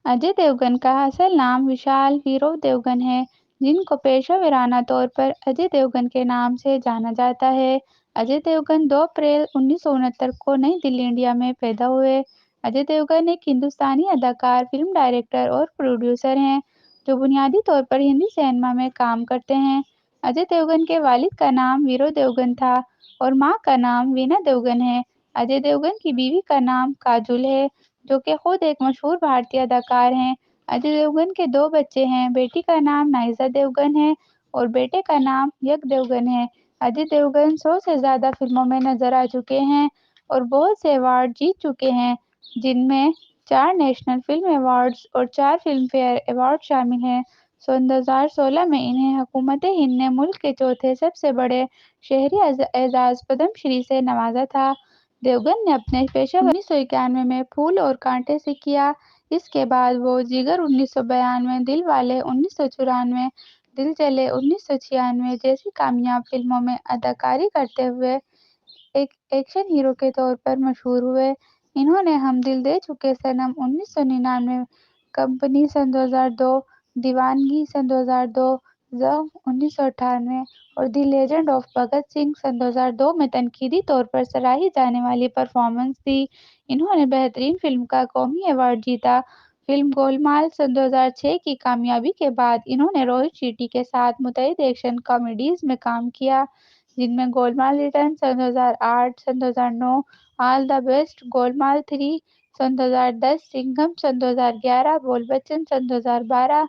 अजय देवगन का असल नाम विशाल वीरोव देवगन है, जिनको पेशा-वराना तौर पर अजय देवगन के नाम से जाना जाता है। अजय देवगन 2 अप्रैल 1969 को नई दिल्ली, इंडिया में पैदा हुए। अजय देवगन एक हिंदुस्तानी अदाकार, फिल्म डायरेक्टर और प्रोड्यूसर हैं, जो बुनियादी तौर पर हिंदी सिनेमा में काम करते हैं। अजय देवगन के वालिद का नाम वीरू देवगन था और मां का नाम वीना देवगन है। अजय देवगन की बीवी का नाम काजोल है, जो कि खुद एक मशहूर भारतीय अदाकार हैं। अजय देवगन के 2 बच्चे हैं, बेटी का नाम नाइज़ा देवगन है और बेटे का नाम यश देवगन है। अजय देवगन 100 से ज़्यादा फिल्मों में नजर आ चुके हैं और बहुत से अवार्ड जीत चुके हैं, जिनमें 4 नेशनल फिल्म अवार्ड्स और 4 फिल्म फेयर अवार्ड शामिल हैं। सन 2016 में इन्हें हुकूमत-ए-हिंद ने मुल्क के चौथे सबसे बड़े शहरी एजाज़ पद्मश्री से नवाजा था। देवगन ने अपने पेशा 1991 में फूल और कांटे से किया। इसके बाद वो जिगर 1992, दिलवाले 1994, दिल जले 1996 जैसी कामयाब फिल्मों में अदाकारी करते हुए एक एक्शन हीरो के तौर पर मशहूर हुए। इन्होंने हम दिल दे चुके सनम 1999, कंपनी सन 2002, दीवानगी सन 2002, ज़ंग 1998 और the legend of Bhagat Singh सन 2002 में तनकीदी तौर पर सराही जाने वाली परफॉर्मेंस दी। इन्होंने बेहतरीन फिल्म का कौमी अवार्ड जीता। फिल्म गोलमाल सन 2006 की कामयाबी के बाद इन्होंने रोहित शेट्टी के साथ मुतअद्दिद एक्शन कॉमेडीज में काम किया, जिनमें Golmaal return sun 2008, sun 2009, all the best, Golmaal 3 सन 2010, सिंघम सन 2011, बोल बच्चन सन 2012,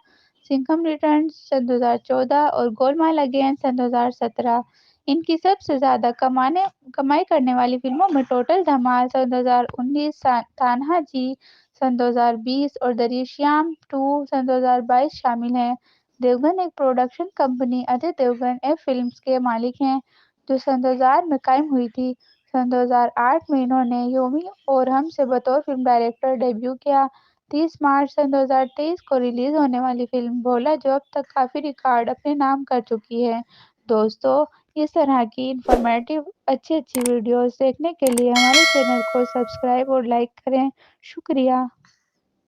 सिंघम रिटर्न्स सन 2014 और गोलमाल अगेन सन 2017। इनकी सबसे ज़्यादा कमाई करने वाली फिल्मों में टोटल धमाल सन 2019, तान्हाजी सन 2020 और दृश्यम 2 सन 2022 शामिल हैं। देवगन एक production company Ajay Devgn F films के मालिक हैं, जो सन 2000 में कायम हुई थी। सन 2008 में इन्होंने योमी और हम से बतौर फिल्म डायरेक्टर डेब्यू किया। 30 मार्च सन 2023 को रिलीज होने वाली फिल्म भोला, जो अब तक काफी रिकॉर्ड अपने नाम कर चुकी है। दोस्तों, इस तरह की इंफॉर्मेटिव अच्छी वीडियोस देखने के लिए हमारे चैनल को सब्सक्राइब और लाइक करें। शुक्रिया।